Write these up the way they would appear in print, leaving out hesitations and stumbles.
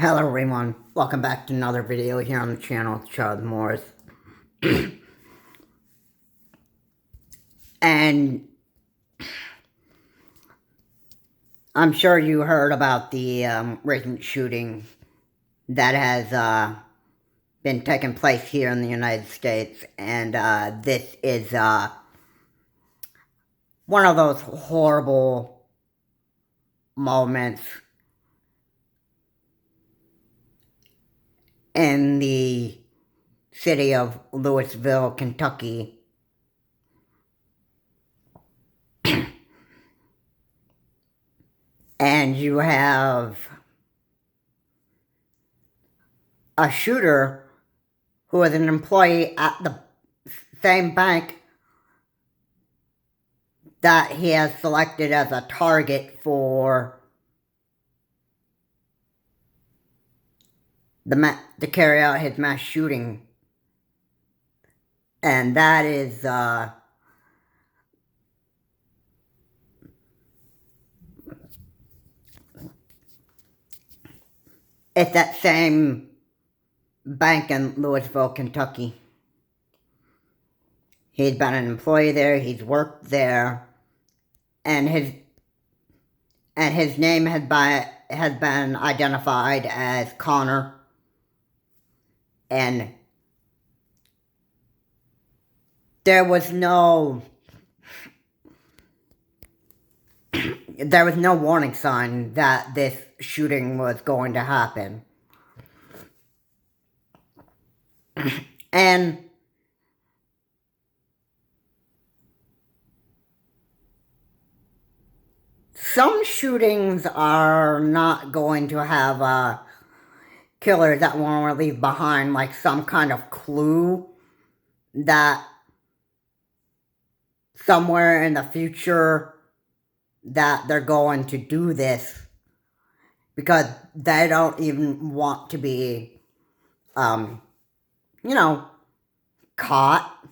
Hello everyone, welcome back to another video here on the channel. It's Charles Morris. And I'm sure you heard about the recent shooting that has been taking place here in the United States. And this is one of those horrible moments in the city of Louisville, Kentucky. And you have a shooter who is an employee at the same bank that he has selected as a target for to carry out his mass shooting. And that is it's that same bank in Louisville, Kentucky. He's been an employee there, he's worked there, and his name has been identified as Connor. And there was no warning sign that this shooting was going to happen. And some shootings are not going to have a killer that won't leave behind like some kind of clue that somewhere in the future that they're going to do this, because they don't even want to be, caught.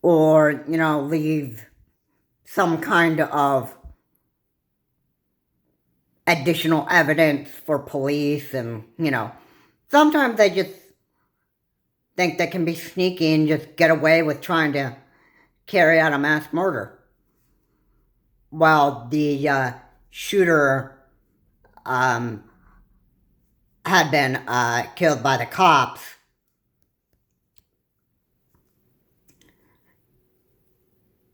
Or, leave some kind of additional evidence for police. And, sometimes they just think they can be sneaky and just get away with trying to carry out a mass murder. While the shooter had been killed by the cops.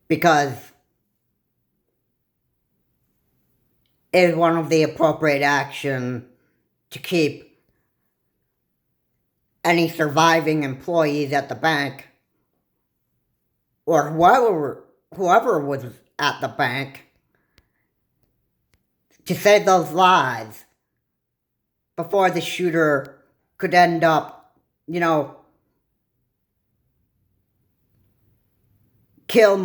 Because it is one of the appropriate action to keep any surviving employees at the bank, or whoever was at the bank, to save those lives before the shooter could end up, killing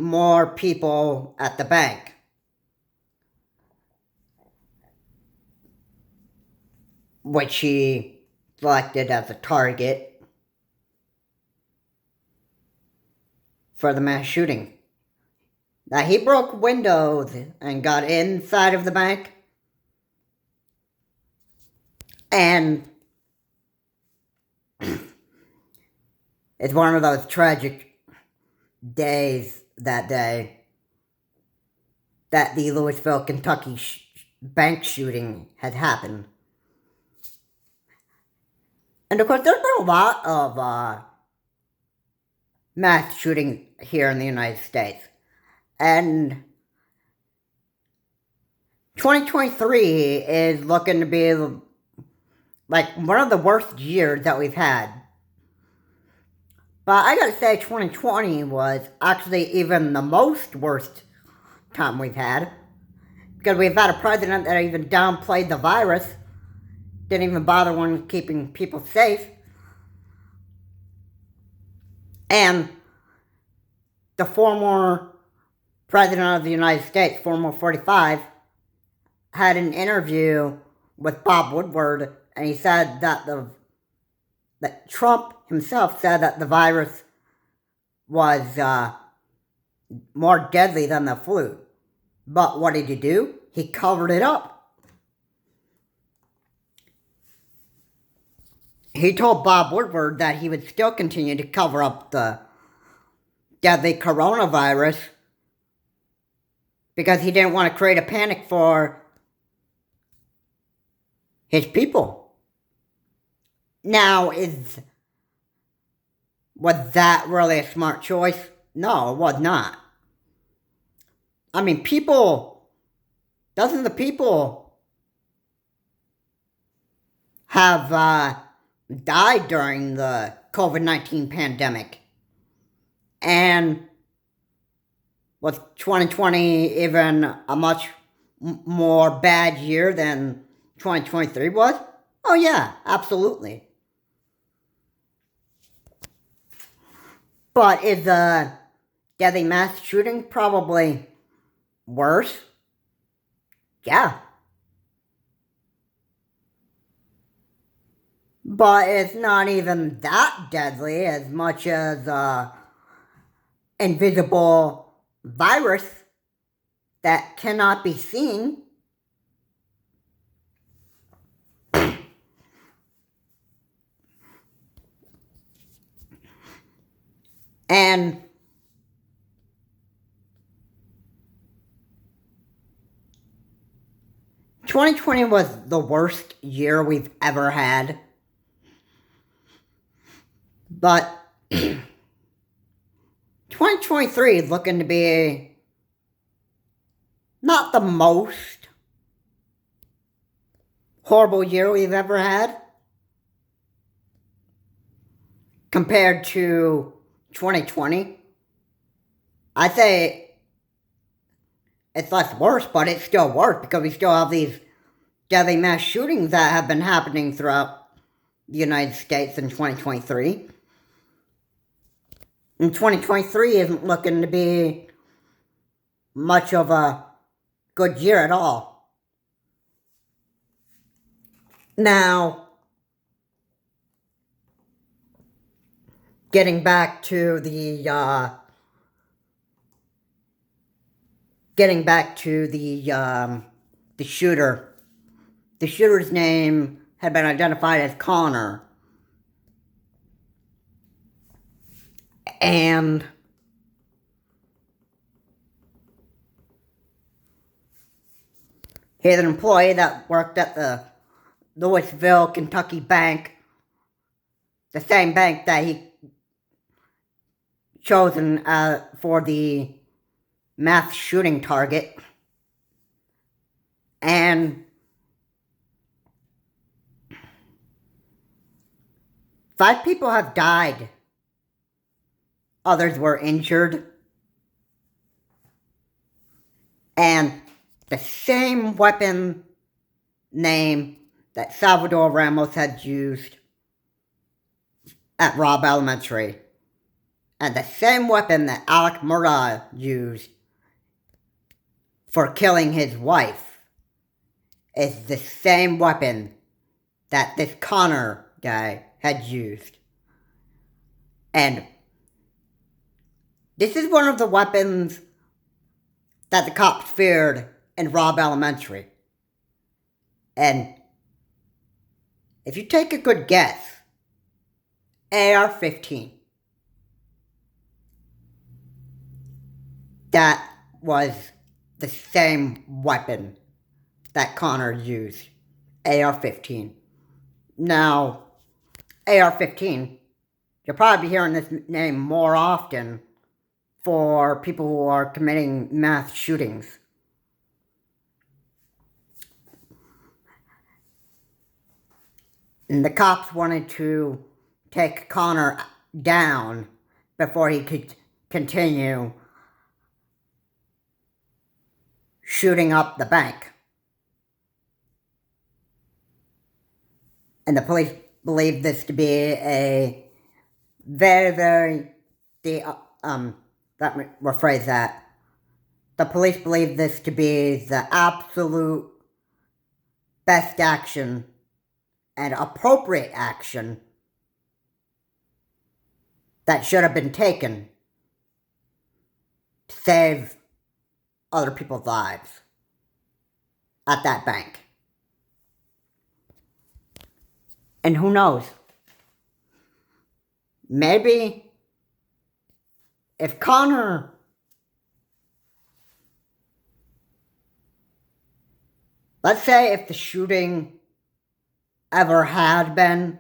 more people at the bank. Which he selected as a target for the mass shooting. Now, he broke windows and got inside of the bank. And it's one of those tragic days that day that the Louisville, Kentucky bank shooting had happened. And of course, there's been a lot of mass shooting here in the United States. And 2023 is looking to be like one of the worst years that we've had. But I gotta say, 2020 was actually even the most worst time we've had. Because we've had a president that even downplayed the virus. Didn't even bother with keeping people safe. And the former president of the United States, former 45, had an interview with Bob Woodward, and he said that Trump himself said that the virus was more deadly than the flu. But what did he do? He covered it up. He told Bob Woodward that he would still continue to cover up the deadly coronavirus because he didn't want to create a panic for his people. Now, was that really a smart choice? No, it was not. I mean, dozens of people have died during the COVID-19 pandemic. And was 2020 even a much more bad year than 2023 was? Oh yeah, absolutely. But is the deadly mass shooting probably worse? Yeah. But it's not even that deadly as much as invisible virus that cannot be seen. And 2020 was the worst year we've ever had. But 2023 is looking to be not the most horrible year we've ever had compared to 2020. I'd say it's less worse, but it's still worse because we still have these deadly mass shootings that have been happening throughout the United States in 2023. And 2023 isn't looking to be much of a good year at all. Now, getting back to the shooter. The shooter's name had been identified as Connor. And he's an employee that worked at the Louisville, Kentucky bank. The same bank that he chosen for the mass shooting target. And 5 people have died. Others were injured. And the same weapon name that Salvador Ramos had used at Robb Elementary. And the same weapon that Alec Murrah used for killing his wife is the same weapon that this Connor guy had used. And this is one of the weapons that the cops feared in Robb Elementary. And if you take a good guess, AR-15. That was the same weapon that Connor used. AR-15. Now, AR-15, you'll probably be hearing this name more often for people who are committing mass shootings. And the cops wanted to take Connor down before he could continue shooting up the bank. And the police believe this to be a let me rephrase that. The police believe this to be the absolute best action and appropriate action that should have been taken to save other people's lives at that bank. And who knows? Maybe if Connor let's say if the shooting ever had been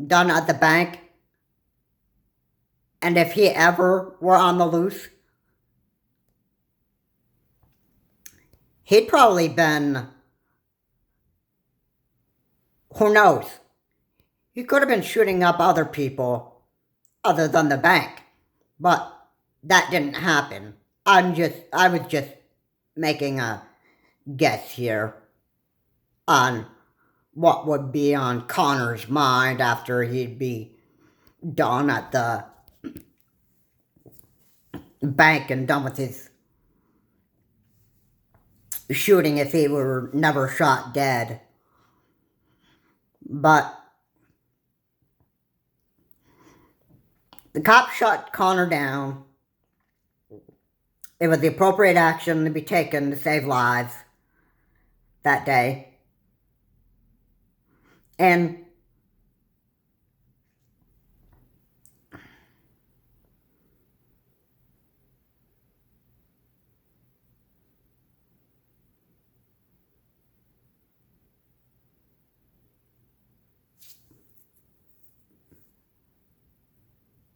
done at the bank, and if he ever were on the loose, he'd probably been, who knows? He could have been shooting up other people other than the bank, but that didn't happen. I was just making a guess here on what would be on Connor's mind after he'd be done at the bank and done with his shooting if he were never shot dead. But the cops shot Connor down. It was the appropriate action to be taken to save lives that day. And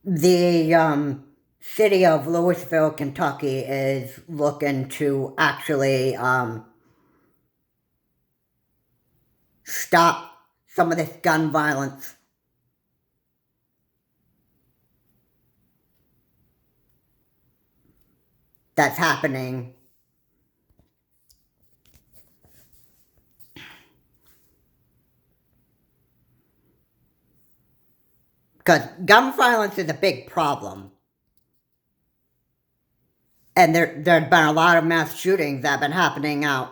the city of Louisville, Kentucky is looking to actually stop some of this gun violence that's happening. Because gun violence is a big problem. And there's been a lot of mass shootings that have been happening out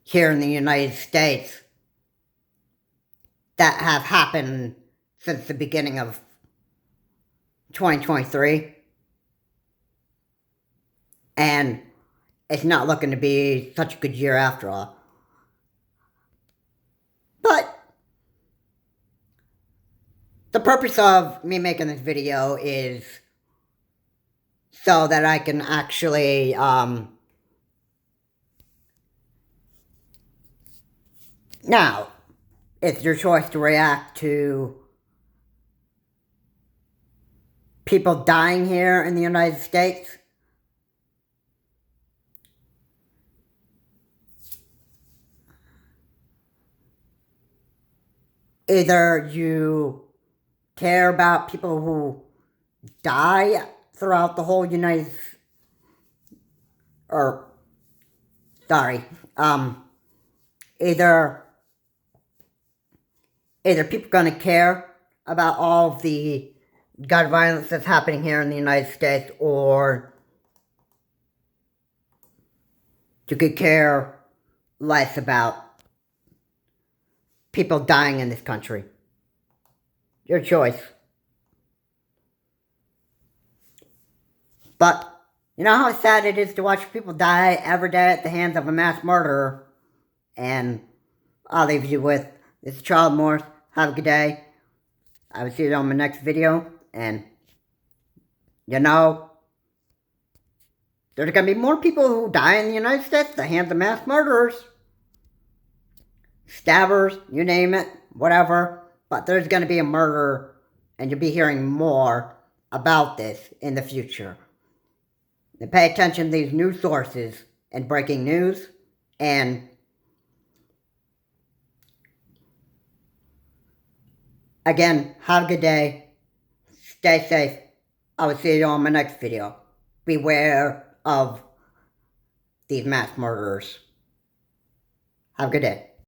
here in the United States that have happened since the beginning of 2023. And it's not looking to be such a good year after all. But the purpose of me making this video is so that I can actually now, it's your choice to react to people dying here in the United States. Either you care about people who die throughout the whole either people gonna care about all of the gun violence that's happening here in the United States, or you could care less about people dying in this country. Your choice. But you know how sad it is to watch people die every day at the hands of a mass murderer. And I'll leave you with this is Charles Morris. Have a good day. I will see you on my next video. And you know, there's going to be more people who die in the United States at the hands of mass murderers. Stabbers, you name it, whatever. But there's going to be a murder, and you'll be hearing more about this in the future. And pay attention to these news sources and breaking news. And again, have a good day. Stay safe. I will see you on my next video. Beware of these mass murderers. Have a good day.